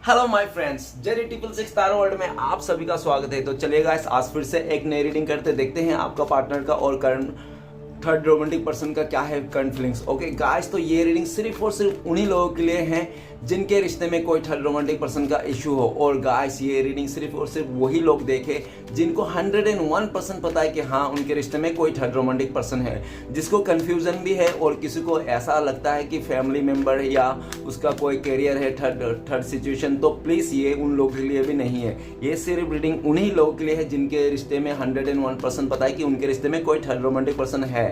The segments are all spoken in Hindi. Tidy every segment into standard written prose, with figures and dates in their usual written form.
Hello my friends, Jerry triple six Tara world में आप सभी का स्वागत है। तो चलिए गाइस, आज फिर से एक नई रीडिंग करते देखते हैं आपका पार्टनर का और करंट थर्ड रोमांटिक पर्सन का क्या है करंट फीलिंग्स। ओके गाइस, तो ये रीडिंग सिर्फ और सिर्फ उन्हीं लोगों के लिए है जिनके रिश्ते में कोई थर्ड रोमांटिक पर्सन का इशू हो। और गाइस, ये रीडिंग सिर्फ और सिर्फ वही लोग देखे जिनको 101% पता है कि हाँ, उनके रिश्ते में कोई थर्ड रोमांटिक पर्सन है, जिसको कंफ्यूजन भी है और किसी को ऐसा लगता है कि फैमिली मेंबर या उसका कोई कैरियर है थर्ड सिचुएशन। तो प्लीज़ ये उन लोगों के लिए भी नहीं है। ये सिर्फ रीडिंग उन्हीं लोगों के लिए है जिनके रिश्ते में 101% पता है कि उनके रिश्ते में कोई थर्ड रोमांटिक पर्सन है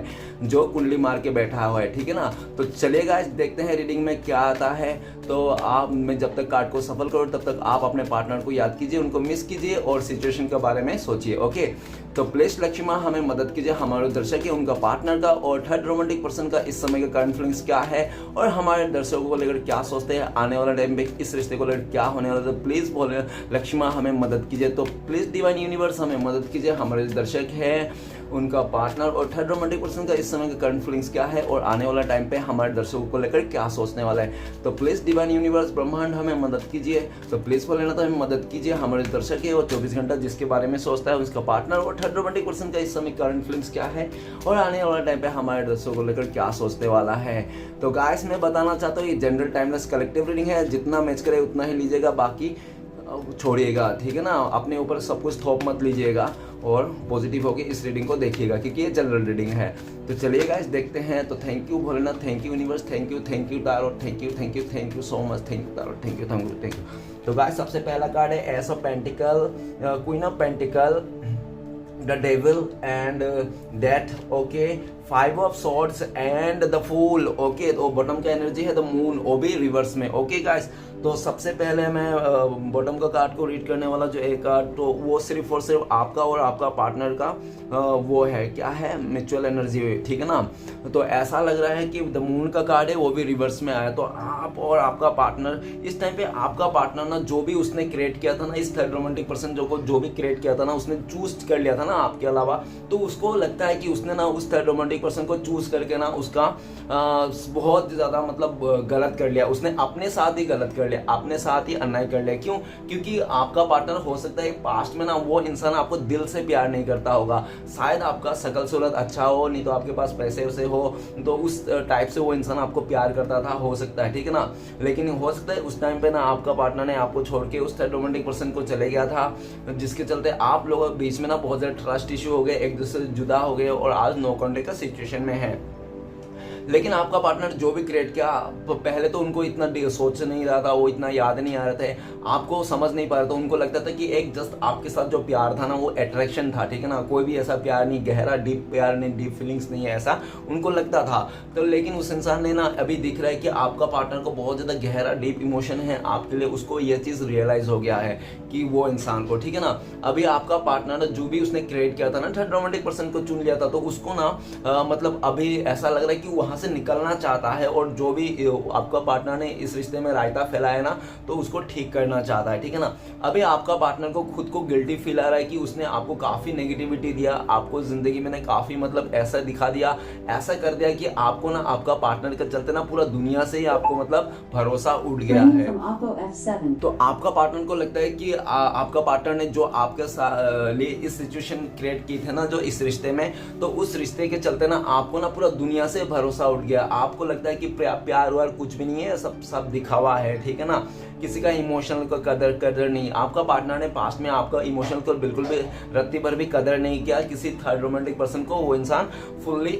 जो कुंडली मार के बैठा हुआ है। ठीक है ना, तो चलिए गाइस, देखते हैं रीडिंग में क्या आता है। तो मैं जब तक कार्ड को सफल करूँ तब तक आप अपने पार्टनर को याद कीजिए, उनको मिस कीजिए और सिचुएशन के बारे में सोचिए। ओके, तो प्लीज लक्ष्मी माँ हमें मदद कीजिए, हमारे दर्शक है उनका पार्टनर का और थर्ड रोमांटिक पर्सन का इस समय का करंट फीलिंग्स क्या है और हमारे दर्शकों को लेकर क्या सोचते हैं, आने वाला टाइम पे इस रिश्ते को लेकर क्या होने वाला है। तो प्लीज बोले लक्ष्मी माँ हमें मदद कीजिए। तो प्लीज डिवाइन यूनिवर्स हमें मदद कीजिए, हमारे दर्शक है उनका पार्टनर और थर्ड रोमांटिक पर्सन का इस समय का करंट फीलिंग्स क्या है और आने वाला टाइम पे हमारे दर्शकों को लेकर क्या सोचने वाला है। तो प्लीज डिवाइन यूनिवर्स ब्रह्मांड हमें मदद कीजिए। तो प्लीज बोले ना, तो हमें मदद कीजिए, हमारे दर्शक है और 24 घंटा जिसके बारे में सोचता है उसका पार्टनर और थर्ड रोमांटिक पर्सन का इस समय करंट फीलिंग्स क्या है और आने वाला टाइम पे हमारे दर्शकों को लेकर क्या सोचने वाला है। तो गाइस, मैं बताना चाहता हूँ ये जनरल टाइमलेस कलेक्टिव रीडिंग है, जितना मैच करे उतना ही लीजिएगा, बाकी छोड़िएगा। ठीक है ना, अपने ऊपर सब कुछ थोप मत लीजिएगा और पॉजिटिव होकर इस रीडिंग को देखिएगा क्योंकि ये जनरल रीडिंग है। तो चलिए गाइस, देखते हैं। तो thank you Bholenath, thank you universe, thank you tarot, thank you so much, thank you tarot, thank you. तो गाइस, सबसे पहला कार्ड है ace of pentacles, queen of pentacles, the devil and death. Okay, 5 of swords and the fool. Okay, तो बॉटम का एनर्जी है द मून, वो भी रिवर्स में। ओके गाइस, तो सबसे पहले मैं बॉटम का कार्ड को रीड करने वाला जो एक कार्ड, तो वो सिर्फ और सिर्फ आपका और आपका पार्टनर का वो है, क्या है, म्यूचुअल एनर्जी। ठीक है ना, तो ऐसा लग रहा है कि द मून का कार्ड है वो भी रिवर्स में आया। तो आप और आपका पार्टनर इस टाइम पे, आपका पार्टनर ना जो भी उसने क्रिएट किया था ना, इस थर्ड रोमांटिक पर्सन जो भी क्रिएट किया था ना, उसने चूज कर लिया था ना आपके अलावा, तो उसको लगता है कि उसने ना उस थर्ड रोमांटिक पर्सन को चूज करके ना उसका बहुत ज्यादा मतलब गलत कर लिया, उसने अपने साथ ही गलत कर लिया, अपने साथ ही अन्याय कर लिया। क्यों? क्योंकि आपका पार्टनर हो सकता है पास्ट में ना वो इंसान आपको दिल से प्यार नहीं करता होगा, शायद आपका शकल सूरत अच्छा हो, नहीं तो आपके पास पैसे वैसे हो, तो उस टाइप से वो इंसान आपको प्यार करता था, हो सकता है। ठीक है ना, लेकिन हो सकता है उस टाइम पे ना आपका पार्टनर ने आपको छोड़ के उस थर्ड रोमांटिक पर्सन को चले गया था, जिसके चलते आप लोगों के बीच में ना बहुत ज्यादा ट्रस्ट इश्यू हो गए, एक दूसरे से जुदा हो गए और आज नो कॉन्टेक्ट का सिचुएशन में है। लेकिन आपका पार्टनर जो भी क्रिएट किया, पहले तो उनको इतना सोच नहीं रहा था, वो इतना याद नहीं आ रहा था, आपको समझ नहीं पा रहा था, उनको लगता था कि एक जस्ट आपके साथ जो प्यार था ना वो अट्रैक्शन था। ठीक है ना, कोई भी ऐसा प्यार नहीं, गहरा डीप प्यार नहीं, डीप फीलिंग्स नहीं है, ऐसा उनको लगता था। तो लेकिन उस इंसान ने ना अभी दिख रहा है कि आपका पार्टनर को बहुत ज्यादा गहरा डीप इमोशन है आपके लिए, उसको ये चीज रियलाइज हो गया है कि वो इंसान को, ठीक है ना, अभी आपका पार्टनर जो भी उसने क्रिएट किया था ना, थर्ड रोमांटिक पर्सन को चुन लिया था, तो उसको ना मतलब अभी ऐसा लग रहा है कि वहां से निकलना चाहता है और जो भी आपका पार्टनर ने इस रिश्ते में रायता फैलाया ना, तो उसको ठीक करना चाहता है। ठीक है ना, अभी आपका पार्टनर को खुद को गिल्टी फील आ रहा है कि उसने आपको काफी नेगेटिविटी दिया, आपको जिंदगी में काफी मतलब ऐसा दिखा दिया, ऐसा कर दिया कि आपको ना आपका पार्टनर के चलते ना पूरा दुनिया से ही आपको मतलब भरोसा उठ गया है। तो आपका पार्टनर को लगता है कि आपका पार्टनर ने जो आपके लिए इस सिचुएशन क्रिएट की थे ना, जो इस रिश्ते में, तो उस रिश्ते के चलते ना आपको ना पूरा दुनिया से भरोसा उठ गया। आपको लगता है कि प्यार व्यार कुछ भी नहीं है, सब दिखावा है। ठीक है ना, किसी का इमोशनल को कदर नहीं। आपका पार्टनर ने पास्ट में आपका इमोशनल को बिल्कुल भी रत्ती भर भी कदर नहीं किया, किसी थर्ड रोमांटिक पर्सन को वो इंसान फुल्ली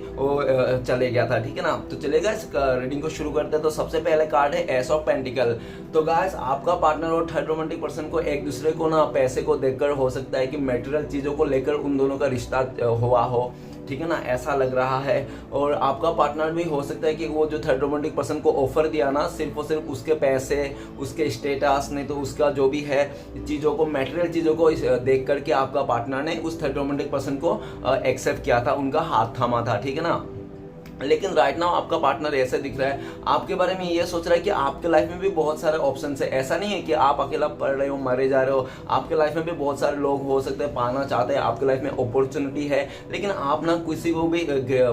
चले गया था। ठीक है ना, तो चलेगा इस रीडिंग को शुरू करते हैं। तो सबसे पहले कार्ड है एस ऑफ पेंटिकल। तो गाइस, आपका पार्टनर और थर्ड रोमांटिक पर्सन को एक दूसरे को ना पैसे को देखकर हो सकता है कि मेटेरियल चीजों को लेकर उन दोनों का रिश्ता हुआ हो। ठीक है ना, ऐसा लग रहा है। और आपका पार्टनर भी हो सकता है कि वो जो थर्ड रोमांटिक पर्सन को ऑफर दिया ना, सिर्फ और सिर्फ उसके पैसे, उसके स्टेटस, नहीं तो उसका जो भी है चीज़ों को, मटेरियल चीज़ों को देख करके आपका पार्टनर ने उस थर्ड रोमांटिक पर्सन को एक्सेप्ट किया था, उनका हाथ थामा था। ठीक है ना, लेकिन राइट नाउ आपका पार्टनर ऐसे दिख रहा है, आपके बारे में ये सोच रहा है कि आपके लाइफ में भी बहुत सारे ऑप्शंस है। ऐसा नहीं है कि आप अकेला पढ़ रहे हो, मरे जा रहे हो, आपके लाइफ में भी बहुत सारे लोग हो सकते हैं पाना चाहते हैं, आपके लाइफ में अपॉर्चुनिटी है, लेकिन आप ना किसी को भी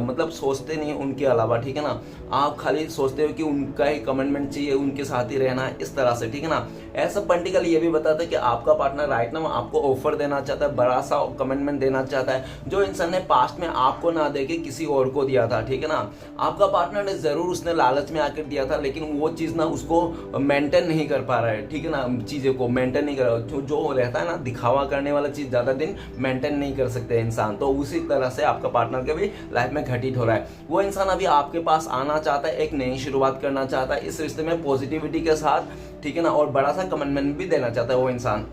मतलब सोचते नहीं उनके अलावा। ठीक है ना, आप खाली सोचते हो कि उनका ही कमिटमेंट चाहिए, उनके साथ ही रहना है, इस तरह से। ठीक है ना, ऐसा पंडिकल ये भी बताता है कि आपका पार्टनर राइट नाउ आपको ऑफर देना चाहता है, बड़ा सा कमिटमेंट देना चाहता है, जो इंसान ने पास्ट में आपको ना देके किसी और को दिया था, ठीक है ना। आपका पार्टनर ने जरूर उसने लालच में आकर दिया था, लेकिन वो चीज ना उसको मेंटेन नहीं कर पा रहा है, ठीक है ना, चीजें को मेंटेन नहीं कर रहा है। जो रहता है ना दिखावा करने वाला चीज ज्यादा दिन मेंटेन नहीं कर सकते इंसान, तो उसी तरह से आपका पार्टनर के भी लाइफ में घटित हो रहा है। वो इंसान अभी आपके पास आना चाहता है, एक नई शुरुआत करना चाहता है इस रिश्ते में पॉजिटिविटी के साथ, ठीक है ना, और बड़ा सा कमिटमेंट भी देना चाहता है वो इंसान।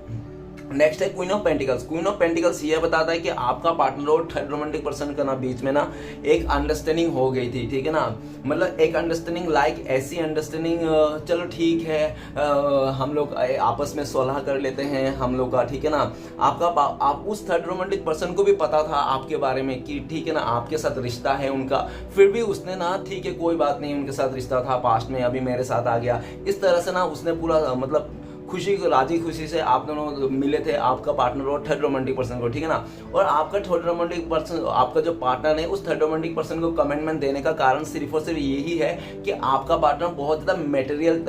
नेक्स्ट है queen of pentacles. Queen of pentacles ये बताता है कि आपका पार्टनर और थर्ड रोमांटिक पर्सन का ना बीच में ना एक अंडरस्टैंडिंग हो गई थी, ठीक है ना, मतलब एक अंडरस्टैंडिंग लाइक ऐसी अंडरस्टैंडिंग, चलो ठीक है हम लोग आपस में सलाह कर लेते हैं हम लोग का, ठीक है ना। आप उस थर्ड रोमांटिक पर्सन को भी पता था आपके बारे में कि ठीक है ना आपके साथ रिश्ता है उनका, फिर भी उसने ना ठीक है कोई बात नहीं, उनके साथ रिश्ता था पास्ट में, अभी मेरे साथ आ गया, इस तरह से ना उसने पूरा मतलब राजी खुशी से आप दोनों मिले थे, आपका पार्टनर और थर्ड रोमांटिक पर्सन को, ठीक है ना। और आपका थर्ड रोमांटिक पर्सन, आपका जो पार्टनर है उस थर्ड रोमांटिक पर्सन को कमिटमेंट देने का कारण सिर्फ और सिर्फ यही है कि आपका पार्टनर बहुत ज्यादा मेटेरियल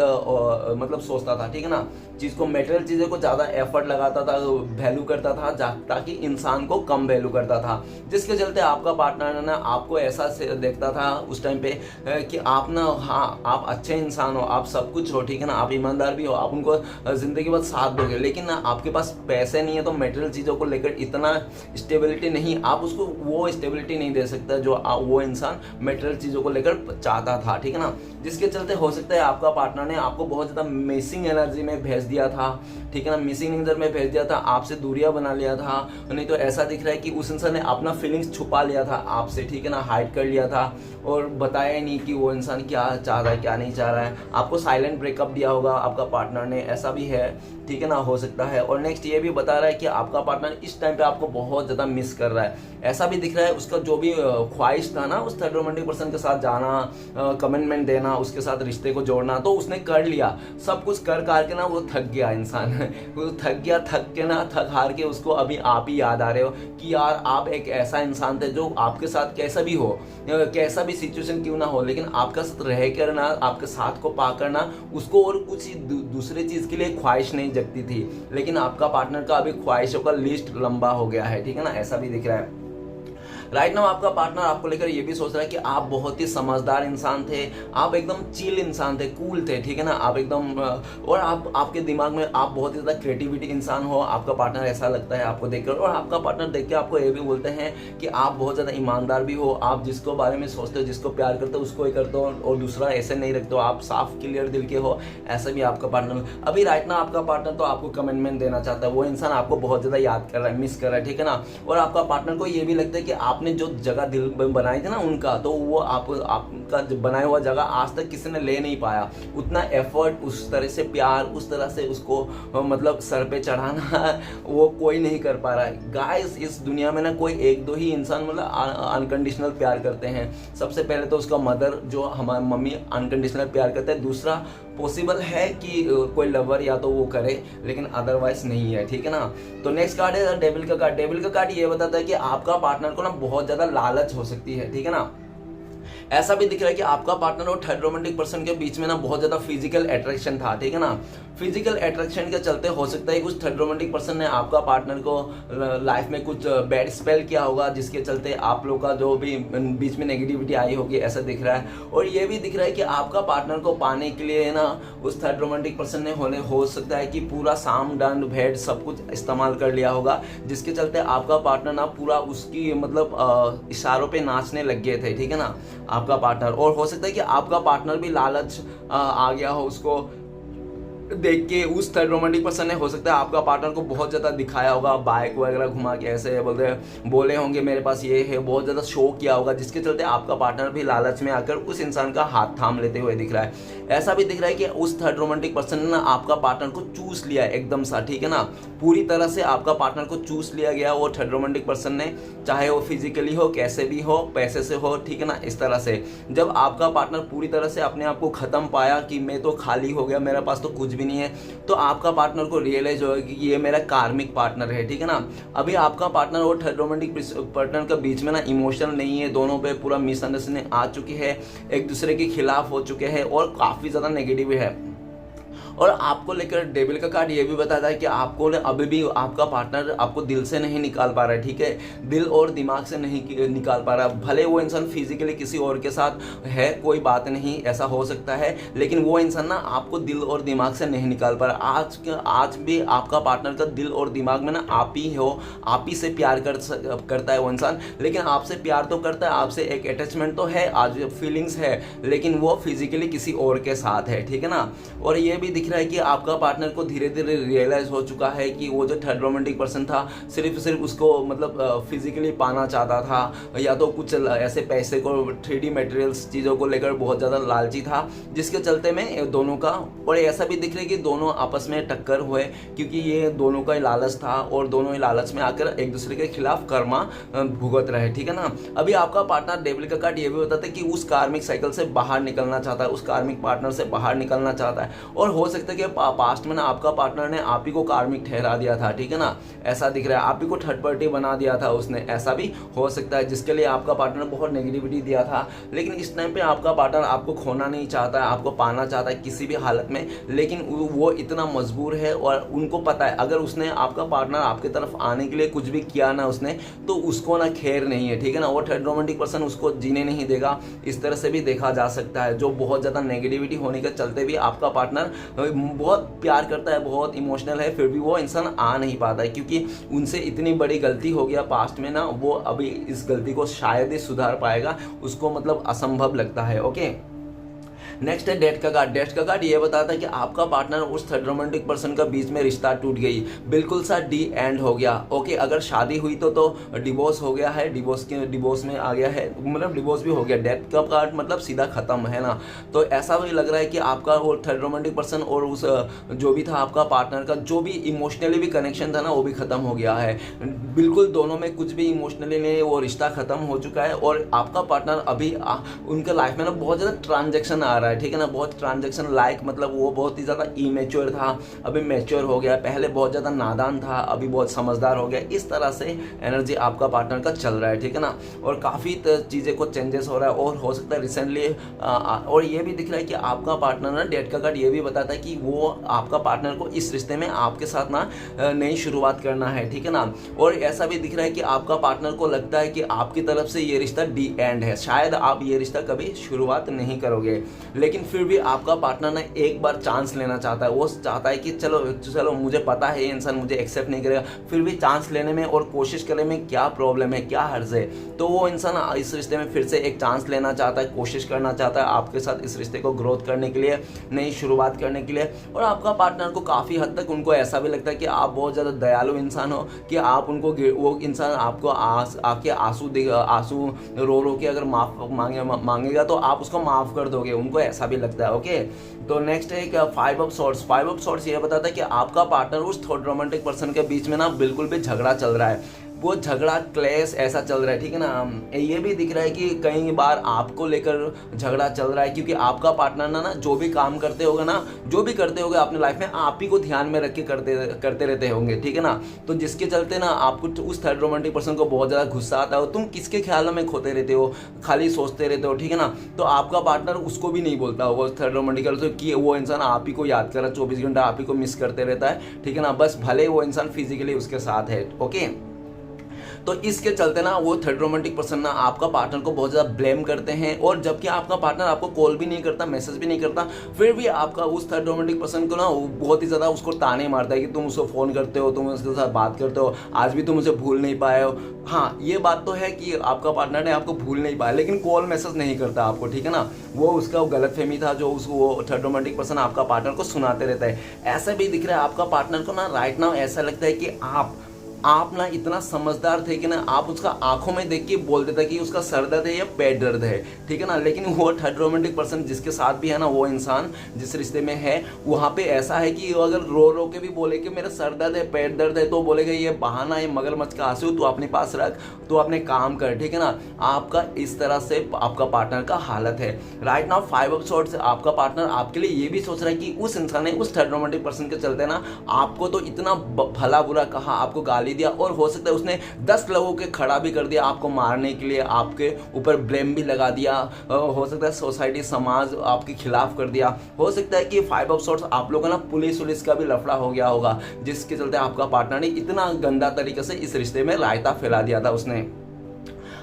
मतलब सोचता था, ठीक है ना, चीज को मेटेरियल चीजों को ज्यादा एफर्ट लगाता था, वैल्यू करता था, ताकि इंसान को कम वैल्यू करता था, जिसके चलते आपका पार्टनर ना आपको ऐसा देखता था उस टाइम पे कि आप ना, हाँ आप अच्छे इंसान हो, आप सब कुछ हो, ठीक है ना, आप ईमानदार भी हो, आप उनको जिंदगी भर साथ दोगे, लेकिन ना आपके पास पैसे नहीं है तो मेटेरियल चीजों को लेकर इतना स्टेबिलिटी नहीं, आप उसको वो स्टेबिलिटी नहीं दे सकता जो वो इंसान मेटेरियल चीजों को लेकर चाहता था, ठीक है ना। जिसके चलते हो सकता है आपका पार्टनर ने आपको बहुत ज्यादा मिसिंग एनर्जी में भेज दिया था, ठीक है ना, मिसिंग एनर्जी में भेज दिया था, आपसे दूरियां बना लिया था, नहीं तो ऐसा दिख रहा है कि उस इंसान ने अपना फीलिंग्स छुपा लिया था आपसे, ठीक है ना, हाइड कर लिया था और बताया ही नहीं कि वो इंसान क्या चाह रहा है क्या नहीं चाह रहा है, आपको साइलेंट ब्रेकअप दिया होगा आपका पार्टनर ने, ऐसा भी है, ठीक है ना, हो सकता है। और नेक्स्ट ये भी बता रहा है कि आपका पार्टनर इस टाइम पे आपको बहुत ज्यादा मिस कर रहा है, ऐसा भी दिख रहा है उसका जो भी ख्वाहिश था ना उस थर्ड रोमांटिक पर्सन के साथ जाना, कमिटमेंट देना, उसके साथ रिश्ते को जोड़ना, तो उसने कर लिया, सब कुछ कर के ना वो थक गया इंसान वो थक गया, थक के ना थक हार के उसको अभी आप ही याद आ रहे हो कि यार आप एक ऐसा इंसान थे जो आपके साथ कैसा भी हो, कैसा भी सिचुएशन क्यों ना हो, लेकिन आपका साथ रह कर ना, आपके साथ को पा कर ना उसको और कुछ दूसरे चीज के लिए ख्वाहिश नहीं जगती थी, लेकिन आपका पार्टनर का अभी ख्वाहिशों का लिस्ट लंबा हो गया है, ठीक है ना, ऐसा भी दिख रहा है। राइट नाउ आपका पार्टनर आपको लेकर ये भी सोच रहा है कि आप बहुत ही समझदार इंसान थे, आप एकदम चिल इंसान थे, कूल थे, ठीक है ना, आप एकदम, और आपके दिमाग में आप बहुत ही ज्यादा क्रिएटिविटी इंसान हो, आपका पार्टनर ऐसा लगता है आपको देखकर, और आपका पार्टनर देख के आपको ये भी बोलते हैं कि आप बहुत ज्यादा ईमानदार भी हो, आप जिसको बारे में सोचते हो, जिसको प्यार करते हो उसको ही करते हो और दूसरा ऐसे नहीं रखते हो, आप साफ क्लियर दिल के हो, ऐसा भी आपका पार्टनर। अभी राइट नाउ आपका पार्टनर तो आपको कमिटमेंट देना चाहता है, वो इंसान आपको बहुत ज्यादा याद कर रहा है, मिस कर रहा है, ठीक है ना, और आपका पार्टनर को ये भी लगता है कि आपने जो जगह दिल में बनाई थी ना उनका, तो वो आपका बनाया हुआ जगह आज तक किसी ने ले नहीं पाया, उतना एफर्ट, उस तरह से प्यार, उस तरह से उसको मतलब सर पे चढ़ाना वो कोई नहीं कर पा रहा है। गाइस इस दुनिया में ना कोई एक दो ही इंसान मतलब अनकंडीशनल प्यार करते हैं, सबसे पहले तो उसका मदर, जो हमारी मम्मी अनकंडीशनल प्यार करते हैं, दूसरा पॉसिबल है कि कोई लवर या तो वो करे, लेकिन अदरवाइज नहीं है, ठीक है ना। तो नेक्स्ट कार्ड है डेविल का कार्ड। डेविल का कार्ड ये बताता है कि आपका पार्टनर को ना बहुत ज्यादा लालच हो सकती है, ठीक है ना। ऐसा भी दिख रहा है कि आपका पार्टनर और थर्ड रोमांटिक पर्सन के बीच में ना बहुत ज्यादा फिजिकल अट्रैक्शन था, ठीक है ना। फिजिकल अट्रैक्शन के चलते हो सकता है कुछ थर्ड रोमांटिक पर्सन ने आपका पार्टनर को लाइफ में कुछ बैड स्पेल किया होगा, जिसके चलते आप लोग का जो भी बीच में नेगेटिविटी आई होगी, ऐसा दिख रहा है। और ये भी दिख रहा है कि आपका पार्टनर को पाने के लिए ना उस थर्ड रोमांटिक पर्सन ने हो सकता है कि पूरा साम दंड भेद सब कुछ इस्तेमाल कर लिया होगा, जिसके चलते आपका पार्टनर ना पूरा उसकी मतलब इशारों पे नाचने लग गए थे, ठीक है ना, आपका पार्टनर। और हो सकता है कि आपका पार्टनर भी लालच आ गया हो उसको देख के, उस थर्ड रोमांटिक पर्सन ने हो सकता है आपका पार्टनर को बहुत ज्यादा दिखाया होगा, बाइक वगैरह घुमा के ऐसे बोले होंगे मेरे पास ये है, बहुत ज्यादा शो किया होगा, जिसके चलते आपका पार्टनर भी लालच में आकर उस इंसान का हाथ थाम लेते हुए दिख रहा है। ऐसा भी दिख रहा है कि उस थर्ड रोमांटिक पर्सन ने ना आपका पार्टनर को चूस लिया एकदम सा, ठीक है ना, पूरी तरह से आपका पार्टनर को चूस लिया गया वो थर्ड रोमांटिक पर्सन ने, चाहे वो फिजिकली हो, कैसे भी हो, पैसे से हो, ठीक है ना, इस तरह से। जब आपका पार्टनर पूरी तरह से अपने आप को खत्म पाया कि मैं तो खाली हो गया, मेरे पास तो कुछ भी नहीं है, तो आपका पार्टनर को रियलाइज होगा कि ये मेरा कार्मिक पार्टनर है, ठीक है ना। अभी आपका पार्टनर और थर्ड रोमांटिक पार्टनर के बीच में ना इमोशनल नहीं है, दोनों पे पूरा मिसअंडरस्टैंडिंग आ चुकी है, एक दूसरे के खिलाफ हो चुके हैं और काफी ज्यादा नेगेटिव है। और आपको लेकर डेविल का कार्ड ये भी बताता है कि आपको अभी भी आपका पार्टनर आपको दिल से नहीं निकाल पा रहा है, ठीक है, दिल और दिमाग से नहीं निकाल पा रहा। भले वो इंसान फिजिकली किसी और के साथ है, कोई बात नहीं, ऐसा हो सकता है, लेकिन वो इंसान ना आपको दिल और दिमाग से नहीं निकाल पा रहा। आज भी आपका पार्टनर का दिल और दिमाग में ना आप ही हो, आप ही से प्यार करता है वो इंसान, लेकिन आपसे प्यार तो करता है, आपसे एक अटैचमेंट तो है, आज फीलिंग्स है, लेकिन वो फिजिकली किसी और के साथ है, ठीक है ना। और ये भी दिख रहा है कि आपका पार्टनर को धीरे धीरे रियलाइज हो चुका है कि वो जो थर्ड रोमांटिक पर्सन था सिर्फ उसको मतलब फिजिकली पाना चाहता था, या तो कुछ ऐसे पैसे को 3D मटेरियल्स चीज़ों को लेकर बहुत ज़्यादा लालची था, जिसके चलते में दोनों का, और ऐसा भी दिख रहा है कि दोनों आपस में टक्कर हुए, क्योंकि ये दोनों का लालच था और दोनों ही लालच में आकर एक दूसरे के खिलाफ कर्मा भुगत रहे, ठीक है ना। अभी आपका पार्टनर डेविल का कार्ड ये भी बताता है कि उस कार्मिक साइकिल से बाहर निकलना चाहता है, उस कार्मिक पार्टनर से बाहर निकलना चाहता है, और हो सकता है कि पास्ट में ना आपका पार्टनर ने आप ही को कार्मिक ठहरा दिया था, ठीक है ना, ऐसा दिख रहा है, आप ही को थर्ड पार्टी बना दिया था उसने, ऐसा भी हो सकता है, जिसके लिए आपका पार्टनर बहुत नेगेटिविटी दिया था। लेकिन इस टाइम पे आपका पार्टनर आपको खोना नहीं चाहता है, आपको पाना चाहता है किसी भी हालत में, लेकिन वो इतना मजबूर है और उनको पता है अगर उसने आपका पार्टनर आपकी तरफ आने के लिए कुछ भी किया ना उसने, तो उसको ना खैर नहीं है, ठीक है ना, वो थर्ड रोमांटिक पर्सन उसको जीने नहीं देगा, इस तरह से भी देखा जा सकता है। जो बहुत ज़्यादा नेगेटिविटी होने के चलते भी आपका पार्टनर बहुत प्यार करता है, बहुत इमोशनल है, फिर भी वो इंसान आ नहीं पाता है, क्योंकि उनसे इतनी बड़ी गलती हो गया पास्ट में ना, वो अभी इस गलती को शायद ही सुधार पाएगा, उसको मतलब असंभव लगता है। ओके, नेक्स्ट है डेथ का कार्ड। डेथ का कार्ड ये बताता है कि आपका पार्टनर उस थर्ड रोमांटिक पर्सन का बीच में रिश्ता टूट गई, बिल्कुल सा डी एंड हो गया। ओके, अगर शादी हुई तो डिवोर्स हो गया है, डिवोर्स में आ गया है, मतलब डिवोर्स भी हो गया। डेथ का कार्ड मतलब सीधा खत्म है ना, तो ऐसा भी लग रहा है कि आपका वो थर्ड रोमांटिक पर्सन और उस जो भी था आपका पार्टनर का जो भी इमोशनली भी कनेक्शन था ना, वो भी खत्म हो गया है, बिल्कुल दोनों में कुछ भी इमोशनली नहीं, वो रिश्ता खत्म हो चुका है। और आपका पार्टनर अभी उनके लाइफ में ना बहुत ज़्यादा ट्रांजेक्शन आ रहा है, ठीक है ना, बहुत ट्रांजैक्शन लाइक, मतलब वो बहुत ही ज़्यादा इमेच्योर था, अभी मैच्योर हो गया, पहले बहुत ज़्यादा नादान था, अभी बहुत समझदार हो गया, इस तरह से एनर्जी आपका पार्टनर का चल रहा है, ठीक है ना। और काफ़ी चीज़ें को चेंजेस हो रहा है, और हो सकता है रिसेंटली, और ये भी दिख रहा है कि आपका पार्टनर ना, डेथ का कार्ड ये भी बताता है कि वो आपका पार्टनर को इस रिश्ते में आपके साथ ना नई शुरुआत करना है, ठीक है ना। और ऐसा भी दिख रहा है कि आपका पार्टनर को लगता है कि आपकी तरफ से ये रिश्ता डी एंड है, शायद आप ये रिश्ता कभी शुरुआत नहीं करोगे, लेकिन फिर भी आपका पार्टनर ना एक बार चांस लेना चाहता है। वो चाहता है कि चलो मुझे पता है ये इंसान मुझे एक्सेप्ट नहीं करेगा, फिर भी चांस लेने में और कोशिश करने में क्या प्रॉब्लम है, क्या हर्ज है। तो वो इंसान इस रिश्ते में फिर से एक चांस लेना चाहता है, कोशिश करना चाहता है आपके साथ इस रिश्ते को ग्रोथ करने के लिए, नई शुरुआत करने के लिए। और आपका पार्टनर को काफ़ी हद तक उनको ऐसा भी लगता है कि आप बहुत ज़्यादा दयालु इंसान हो, कि आप उनको, वो इंसान आपको आके आंसू रो के अगर माफ़ मांगेगा तो आप उसको माफ़ कर दोगे, उनको ऐसा भी लगता है। ओके, तो नेक्स्ट है क्या, 5 ऑफ सॉर्ड्स। 5 ऑफ सॉर्ड्स ये बताता है कि आपका पार्टनर उस थर्ड रोमांटिक पर्सन के बीच में ना बिल्कुल भी झगड़ा चल रहा है, वो झगड़ा क्लेश ऐसा चल रहा है, ठीक है ना। ये भी दिख रहा है कि कई बार आपको लेकर झगड़ा चल रहा है, क्योंकि आपका पार्टनर ना जो भी काम करते होगा ना, जो भी करते होगे अपने लाइफ में, आप ही को ध्यान में रख के करते रहते होंगे, ठीक है ना। तो जिसके चलते ना आपको उस थर्ड रोमांटिक पर्सन को बहुत ज़्यादा गुस्सा आता है, तुम किसके ख्यालों में खोते रहते हो, खाली सोचते रहते हो, ठीक है ना। तो आपका पार्टनर उसको भी नहीं बोलता होगा थर्ड रोमांटिक पर्सन कि वो इंसान आप ही को याद कर रहा है, 24 घंटा आप ही को मिस करते रहता है, ठीक है ना, बस भले वो इंसान फिजिकली उसके साथ है। ओके, तो इसके चलते ना वो थर्ड रोमांटिक पर्सन ना आपका पार्टनर को बहुत ज़्यादा ब्लेम करते हैं, और जबकि आपका पार्टनर आपको कॉल भी नहीं करता, मैसेज भी नहीं करता, फिर भी आपका उस थर्ड रोमांटिक पर्सन को ना बहुत ही ज़्यादा उसको ताने मारता है कि तुम उसको फ़ोन करते हो, तुम उसके साथ बात करते हो, आज भी तुम उसे भूल नहीं पाए हो। हाँ, ये बात तो है कि आपका पार्टनर ने आपको भूल नहीं पाया, लेकिन कॉल मैसेज नहीं करता आपको, ठीक है ना। वो उसका गलतफहमी था जो वो थर्ड रोमांटिक पर्सन आपका पार्टनर को सुनाते रहता है। ऐसा भी दिख रहा है आपका पार्टनर को ना राइट नाउ ऐसा लगता है कि आप ना इतना समझदार थे कि ना आप उसका आंखों में देख के बोल देता कि उसका सर दर्द है या पेट दर्द है, ठीक है ना। लेकिन वो थर्ड रोमांटिक पर्सन जिसके साथ भी है ना, वो इंसान जिस रिश्ते में है, वहाँ पे ऐसा है कि अगर रो के भी बोले कि मेरा सर दर्द है, पेट दर्द है, तो बोलेगा ये बहाना है, मगरमच्छ का आंसू, तू अपने पास रख, तू अपने काम कर, ठीक है ना। आपका इस तरह से आपका पार्टनर का हालत है राइट नाउ। 5 ऑफ सॉर्ड्स, आपका पार्टनर आपके लिए ये भी सोच रहा है कि उस इंसान ने, उस थर्ड रोमांटिक पर्सन के चलते ना आपको तो इतना भला बुरा कहा, आपको गाली गाली दिया और हो सकता है उसने 10 लोगों के खड़ा भी कर दिया आपको मारने के लिए, आपके ऊपर ब्लेम भी लगा दिया, हो सकता है सोसाइटी समाज आपके खिलाफ कर दिया, हो सकता है कि 5 ऑफ सॉर्ट्स आप लोगों का ना पुलिस का भी लफड़ा हो गया होगा, जिसके चलते आपका पार्टनर ने इतना गंदा तरीके से इस रिश्ते में रायता फैला दिया था उसने।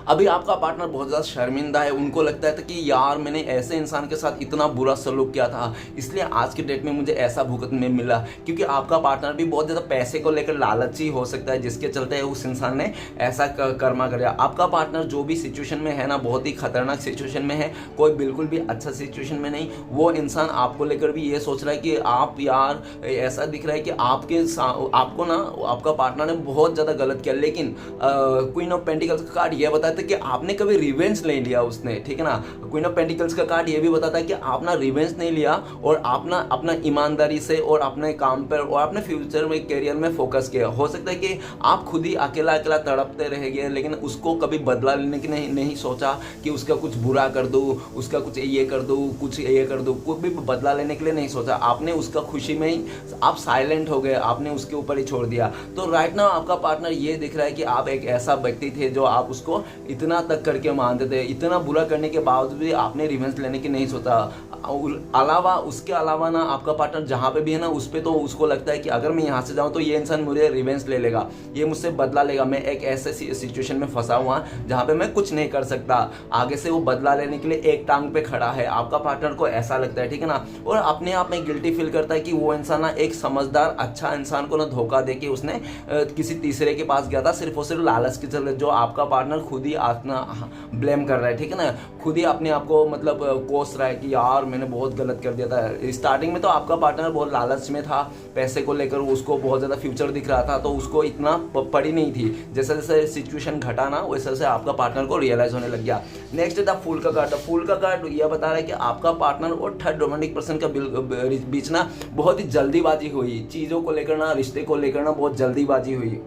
अभी आपका पार्टनर बहुत ज़्यादा शर्मिंदा है, उनको लगता है कि यार मैंने ऐसे इंसान के साथ इतना बुरा सलूक किया था, इसलिए आज के डेट में मुझे ऐसा भुगत में मिला। क्योंकि आपका पार्टनर भी बहुत ज़्यादा पैसे को लेकर लालची हो सकता है, जिसके चलते उस इंसान ने ऐसा कर्मा कर दिया। आपका पार्टनर जो भी सिचुएशन में है ना, बहुत ही खतरनाक सिचुएशन में है, कोई बिल्कुल भी अच्छा सिचुएशन में नहीं। वो इंसान आपको लेकर भी ये सोच रहा है कि आप यार, ऐसा दिख रहा है कि आपको ना आपका पार्टनर ने बहुत ज़्यादा गलत किया। लेकिन क्वीन ऑफ पेंटिकल्स का कार्ड ये बताता है कि आपने कभी रिवेंज नहीं लिया उसने, ठीक है ना। क्वीन ऑफ पेंटिकल्स का कार्ड ये भी बताता है कि आपने रिवेंज नहीं लिया और आपने अपना ईमानदारी से और अपने काम पर और अपने फ्यूचर में कैरियर में फोकस किया। हो सकता है कि आप खुद ही अकेला अकेला तड़पते रह गए, लेकिन उसको कभी बदला लेने की नहीं सोचा कि उसका कुछ बुरा कर दूँ, उसका कुछ ये कर दूँ, कुछ ये कर दूँ, कोई भी बदला लेने के लिए नहीं सोचा। आपने उसका खुशी में ही आप साइलेंट हो गए, आपने उसके ऊपर ही छोड़ दिया। तो राइट नाउ आपका पार्टनर ये दिख रहा है कि आप एक ऐसा व्यक्ति थे जो आप उसको इतना तक करके मानते थे, इतना बुरा करने के बावजूद भी आपने रिवेंज लेने की नहीं सोचा। उसके अलावा ना आपका पार्टनर जहाँ पे भी है ना, उस पे तो उसको लगता है कि अगर मैं यहाँ से जाऊँ तो ये इंसान मुझे रिवेंज ले लेगा, ये मुझसे बदला लेगा, मैं एक ऐसे सिचुएशन में फंसा हुआ जहाँ पे मैं कुछ नहीं कर सकता। आगे से वो बदला लेने के लिए एक टांग पे खड़ा है, आपका पार्टनर को ऐसा लगता है, ठीक है ना। और अपने आप में गिल्टी फील करता है कि वो इंसान ना एक समझदार अच्छा इंसान को ना धोखा दे के उसने किसी तीसरे के पास गया था, सिर्फ और सिर्फ लालच के चलते। जो आपका पार्टनर खुद ही अपना ब्लेम कर रहा है, ठीक है ना, खुद ही अपने आप को मतलब कोस रहा है कि यार मैंने बहुत गलत कर दिया था। स्टार्टिंग में तो आपका पार्टनर बहुत लालच में था, पैसे को लेकर उसको बहुत ज़्यादा फ्यूचर दिख रहा था, तो उसको इतना पड़ी नहीं थी। जैसे जैसे सिचुएशन घटा ना, वैसे वैसे आपका पार्टनर को रियलाइज होने लग गया। नेक्स्ट द फूल का कार्ड। फूल का कार्ड यह बता रहा है कि आपका पार्टनर और थर्ड रोमांटिक पर्सन का बीच ना बहुत ही जल्दीबाजी हुई, चीज़ों को लेकर ना, रिश्ते को लेकर ना बहुत जल्दीबाजी हुई।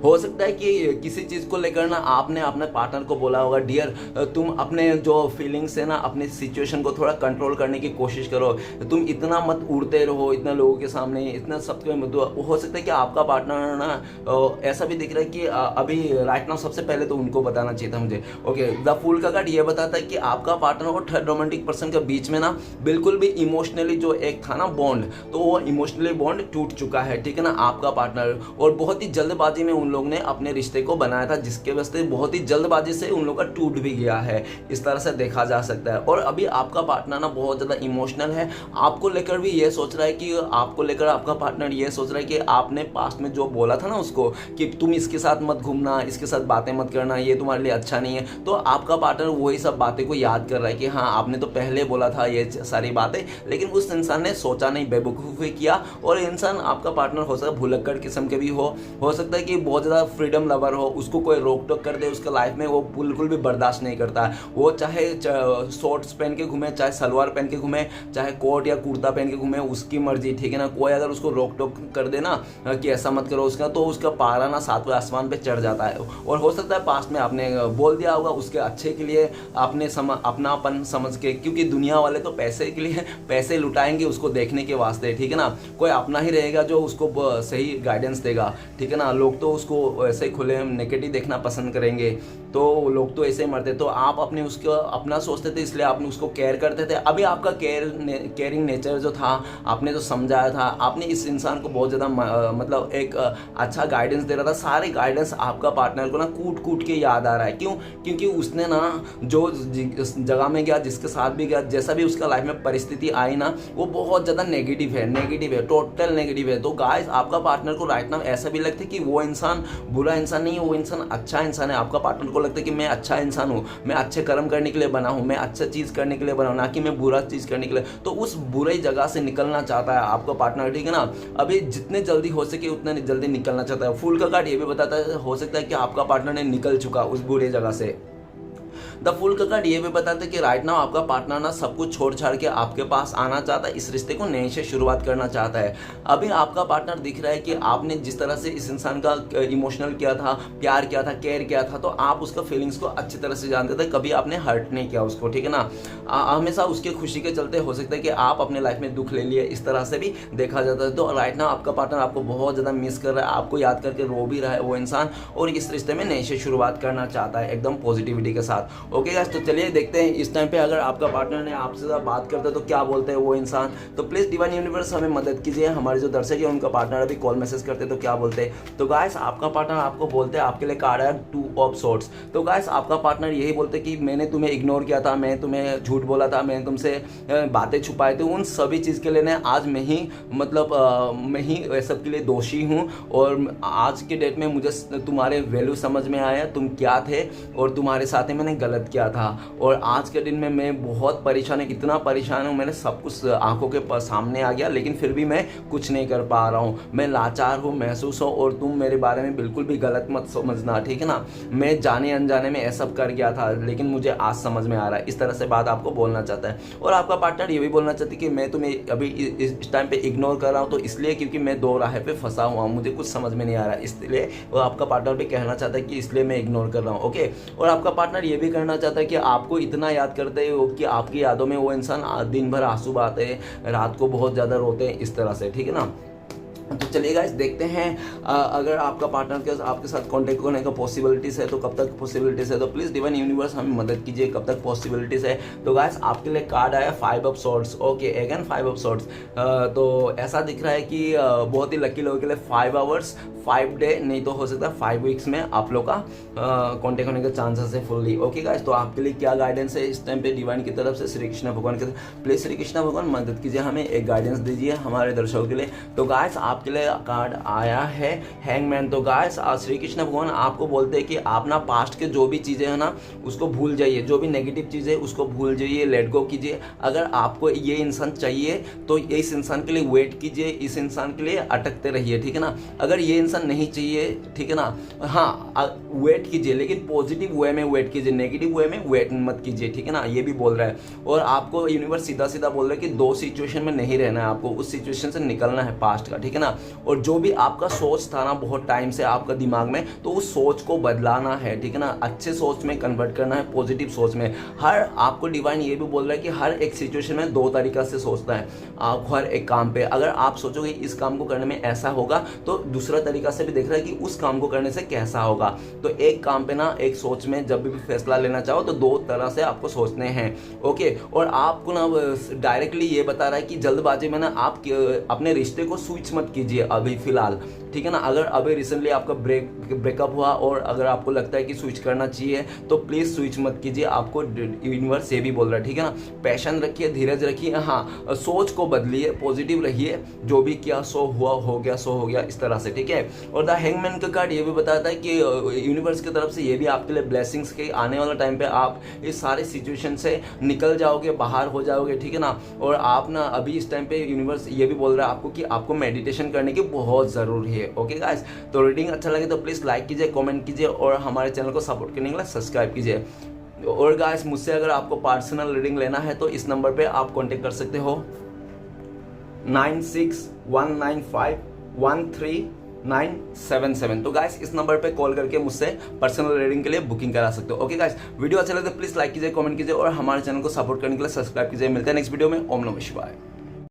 हो सकता है कि किसी चीज़ को लेकर ना आपने अपने पार्टनर को बोला होगा, डियर तुम अपने जो फीलिंग्स है ना, अपने सिचुएशन को थोड़ा कंट्रोल करने की कोशिश करो, तुम इतना मत उड़ते रहो इतना लोगों के सामने, इतना सबके मत। हो सकता है कि आपका पार्टनर ना ऐसा भी दिख रहा है कि अभी राइट नाउ सबसे पहले तो उनको बताना चाहिए था मुझे। ओके, द फूल का कार्ड ये बताता है कि आपका पार्टनर और थर्ड रोमांटिक पर्सन के बीच में ना बिल्कुल भी इमोशनली जो एक था ना बॉन्ड, तो वो इमोशनली बॉन्ड टूट चुका है, ठीक है ना। आपका पार्टनर और बहुत ही जल्दबाजी में उन लोग ने अपने रिश्ते को बनाया था, जिसके वजह से बहुत ही जल्दबाजी से उन लोग का टूट भी गया है, इस तरह से देखा जा सकता है। और अभी आपका पार्टनर ना बहुत ज़्यादा इमोशनल है, आपको लेकर भी ये सोच रहा है कि आपको लेकर आपका पार्टनर ये सोच रहा है कि आपने पास्ट में जो बोला था ना उसको कि तुम इसके साथ मत घूमना, इसके साथ बातें मत करना, ये तुम्हारे लिए अच्छा नहीं है। तो आपका पार्टनर वही सब बातें को याद कर रहा है कि हाँ आपने तो पहले बोला था ये सारी बातें, लेकिन उस इंसान ने सोचा नहीं, बेवकूफ़ी किया। और इंसान आपका पार्टनर हो सकता है भुलक्कड़ किस्म के भी हो सकता है कि बहुत ज़्यादा फ्रीडम लवर हो, उसको कोई रोक टोक कर दे उसके लाइफ में, वो बिल्कुल भी बर्दाश्त नहीं करता है। वो चाहे शॉर्ट्स पहन के घूमे, चाहे सलवार पहन के घूमे, चाहे कोट या कुर्ता पहन के घूमे, उसकी मर्जी, ठीक है ना। कोई अगर उसको रोक टोक कर दे ना कि ऐसा मत करो उसका, तो उसका पारा ना 7वें आसमान पे चढ़ जाता है। और हो सकता है पास्ट में आपने बोल दिया होगा उसके अच्छे के लिए, आपने अपनापन समझ के, क्योंकि दुनिया वाले तो पैसे के लिए पैसे लुटाएंगे उसको देखने के वास्ते, ठीक है ना। कोई अपना ही रहेगा जो उसको सही गाइडेंस देगा, ठीक है ना। लोग तो उसको ऐसे ही खुले नेगेटिव देखना पसंद करेंगे, तो लोग तो ऐसे ही मरते। तो आप अपने उसको अपना सोचते थे, इसलिए आपने उसको केयर करते थे। अभी आपका केयरिंग नेचर जो था, आपने जो समझाया था, आपने इस इंसान को बहुत ज़्यादा मतलब एक अच्छा गाइडेंस दे रहा था। सारे गाइडेंस आपका पार्टनर को ना कूट कूट के याद आ रहा है। क्यों? क्योंकि उसने ना जो जगह में गया, जिसके साथ भी गया, जैसा भी उसका लाइफ में परिस्थिति आई ना, वो बहुत ज़्यादा नेगेटिव है, टोटल नेगेटिव है। तो गाइस आपका पार्टनर को राइट नाउ ऐसा भी लगता है कि वो इंसान बुरा इंसान नहीं है, वो इंसान अच्छा इंसान है। आपका पार्टनर को लगता है कि मैं अच्छा इंसान हूँ, मैं अच्छे कर्म करने के लिए बना हूँ, मैं अच्छा चीज़ करने के लिए बना हूँ, ना कि मैं बुरा चीज़ करने के लिए। तो उस बुरे जगह से निकलना चाहता है आपका पार्टनर, ठीक है ना। अभी जितने जल्दी हो सके उतने जल्दी निकलना चाहता है। फूल का कार्ड ये भी बताता है, हो सकता है कि आपका पार्टनर ने निकल चुका उस बुरे जगह से। द फूल का कार्ड ये भी बताता है कि राइट नाउ आपका पार्टनर ना सब कुछ छोड़ छाड़ के आपके पास आना चाहता है, इस रिश्ते को नए से शुरुआत करना चाहता है। अभी आपका पार्टनर दिख रहा है कि आपने जिस तरह से इस इंसान का इमोशनल किया था, प्यार किया था, केयर किया था, तो आप उसका फीलिंग्स को अच्छी तरह से जानते थे, कभी आपने हर्ट नहीं किया उसको, ठीक है ना। हमेशा उसके खुशी के चलते हो सकता है कि आप अपने लाइफ में दुख ले लिए, इस तरह से भी देखा जाता है। तो राइट नाउ आपका पार्टनर आपको बहुत ज़्यादा मिस कर रहा है, आपको याद करके रो भी रहा है वो इंसान, और इस रिश्ते में नई से शुरुआत करना चाहता है एकदम पॉजिटिविटी के साथ। ओके गाइस, तो चलिए देखते हैं इस टाइम पे अगर आपका पार्टनर ने आपसे ज़्यादा बात करता है तो क्या बोलते हैं वो इंसान। तो प्लीज़ डिवाइन यूनिवर्स हमें मदद कीजिए, हमारे जो दर्शक है उनका पार्टनर अभी कॉल मैसेज करते हैं तो क्या बोलते हैं। तो गाइस आपका पार्टनर आपको बोलते हैं, आपके लिए कार्ड है 2 ऑफ सोर्ड्स। तो गाइस आपका पार्टनर यही बोलते कि मैंने तुम्हें इग्नोर किया था, मैं तुम्हें झूठ बोला था, मैंने तुमसे बातें छुपाई थी, उन सभी चीज़ के लिए आज मैं ही मैं ही सब के लिए दोषी हूँ। और आज के डेट में मुझे तुम्हारे वैल्यू समझ में आया, तुम क्या थे और तुम्हारे साथ ही मैंने गलत किया था। और आज के दिन में मैं बहुत परेशान हूँ, इतना परेशान हूँ, मैंने सब कुछ आंखों के सामने आ गया, लेकिन फिर भी मैं कुछ नहीं कर पा रहा हूँ, मैं लाचार हूँ, महसूस हो, और तुम मेरे बारे में बिल्कुल भी गलत मत समझना, ठीक है ना। मैं जाने अनजाने में ऐसा कर गया था, लेकिन मुझे आज समझ में आ रहा है। इस तरह से बात आपको बोलना चाहता है। और आपका पार्टनर ये भी बोलना चाहती है कि मैं तुम्हें अभी इस टाइम पे इग्नोर कर रहा हूँ तो इसलिए क्योंकि मैं दो राह पे फंसा हुआ हूँ, मुझे कुछ समझ में नहीं आ रहा है, इसलिए वो आपका पार्टनर भी कहना चाहता है कि इसलिए मैं इग्नोर कर रहा हूँ। ओके, और आपका पार्टनर ये भी करना चाहता है कि आपको इतना याद करते हो कि आपकी यादों में वो इंसान दिन भर आंसू बहाते हैं, रात को बहुत ज़्यादा रोते हैं, इस तरह से, ठीक है ना। तो चलिए गाइस देखते हैं अगर आपका पार्टनर के आपके साथ कांटेक्ट करने का पॉसिबिलिटीज़ है तो कब तक पॉसिबिलिटीज़ है। तो प्लीज़ डिवाइन यूनिवर्स हमें मदद कीजिए, कब तक पॉसिबिलिटीज़ है। तो गाइस आपके लिए कार्ड आया 5 of swords. Okay, again 5 of swords. तो ऐसा दिख रहा है कि बहुत ही लकी लोगों के लिए 5 आवर्स 5 डे, नहीं तो हो सकता है 5 वीक्स में आप लोग का कॉन्टेक्ट होने के चांसेस है फुल्ली। ओके गाइस, तो आपके लिए क्या गाइडेंस है इस टाइम पे डिवाइन की तरफ से, श्री कृष्ण भगवान की तरफ। प्लीज श्री कृष्ण भगवान मदद कीजिए, हमें एक गाइडेंस दीजिए हमारे दर्शकों के लिए। तो गाइस आपके लिए कार्ड आया है हैंगमैन। तो गाइस श्री कृष्ण भगवान आपको बोलते हैं कि आप ना पास्ट के जो भी चीज़ें हैं ना उसको भूल जाइए, जो भी नेगेटिव चीज़ें उसको भूल जाइए, लेट गो कीजिए। अगर आपको ये इंसान चाहिए तो इस इंसान के लिए वेट कीजिए, इस इंसान के लिए अटकते रहिए, ठीक है ना। अगर ये इंसान नहीं चाहिए, ठीक है ना, हाँ वेट कीजिए, लेकिन पॉजिटिव वे में वेट कीजिए, नेगेटिव वे में वेट मत कीजिए, ठीक है ना, ये भी बोल रहा है। और आपको यूनिवर्स सीधा सीधा बोल रहा है कि दो सिचुएशन में नहीं रहना है, आपको उस सिचुएशन से निकलना है पास्ट का, ठीक है ना। और जो भी आपका सोच था ना बहुत टाइम से आपका दिमाग में, तो उस सोच को बदलाना है, ठीक है ना, अच्छे सोच में कन्वर्ट करना है, पॉजिटिव सोच में। हर आपको डिवाइन ये भी बोल रहा है कि हर एक सिचुएशन में दो तरीका से सोचना है। आप हर एक काम पे अगर आप सोचोगे इस काम को करने में ऐसा होगा, तो दूसरा तरीका से भी देख रहा है कि उस काम को करने से कैसा होगा। तो एक काम पे ना एक सोच में जब भी फैसला लेना चाहो तो दो तरह से आपको सोचने हैं। ओके, और आपको ना डायरेक्टली ये बता रहा है कि जल्दबाजी में ना आप अपने रिश्ते को स्विच मत कीजिए अभी फिलहाल, ठीक है ना। अगर अभी रिसेंटली आपका ब्रेकअप हुआ और अगर आपको लगता है कि स्विच करना चाहिए तो प्लीज स्विच मत कीजिए, आपको यूनिवर्स ये भी बोल रहा है, ठीक है ना। पैशन रखिए, धीरज रखिए, हाँ सोच को बदलिए, पॉजिटिव रहिए, जो भी किया सो हुआ, हो गया सो हो गया, इस तरह से, ठीक है। और द हैंगमैन का कार्ड ये भी बताता है कि यूनिवर्स की तरफ से ये भी आपके लिए ब्लेसिंग्स के आने वाला टाइम पे आप इस सारे सिचुएशन से निकल जाओगे, बाहर हो जाओगे, ठीक है ना। और आप ना अभी इस टाइम पे यूनिवर्स ये भी बोल रहा है आपको कि आपको मेडिटेशन करने की बहुत ज़रूरी है। ओके गाइस, तो रीडिंग अच्छा लगे तो प्लीज़ लाइक कीजिए, कमेंट कीजिए और हमारे चैनल को सपोर्ट करने के लिए सब्सक्राइब कीजिए। और गाइस मुझसे अगर आपको पर्सनल रीडिंग लेना है तो इस नंबर पे आप कांटेक्ट कर सकते हो 9619513977। तो गाइस इस नंबर पे कॉल करके मुझसे पर्सनल रीडिंग के लिए बुकिंग करा सकते हो। ओके गाइस, वीडियो अच्छा लगे तो प्लीज लाइक कीजिए, कमेंट कीजिए और हमारे चैनल को सपोर्ट करने के लिए सब्सक्राइब कीजिए। मिलते हैं नेक्स्ट वीडियो में। ओम नमः शिवाय।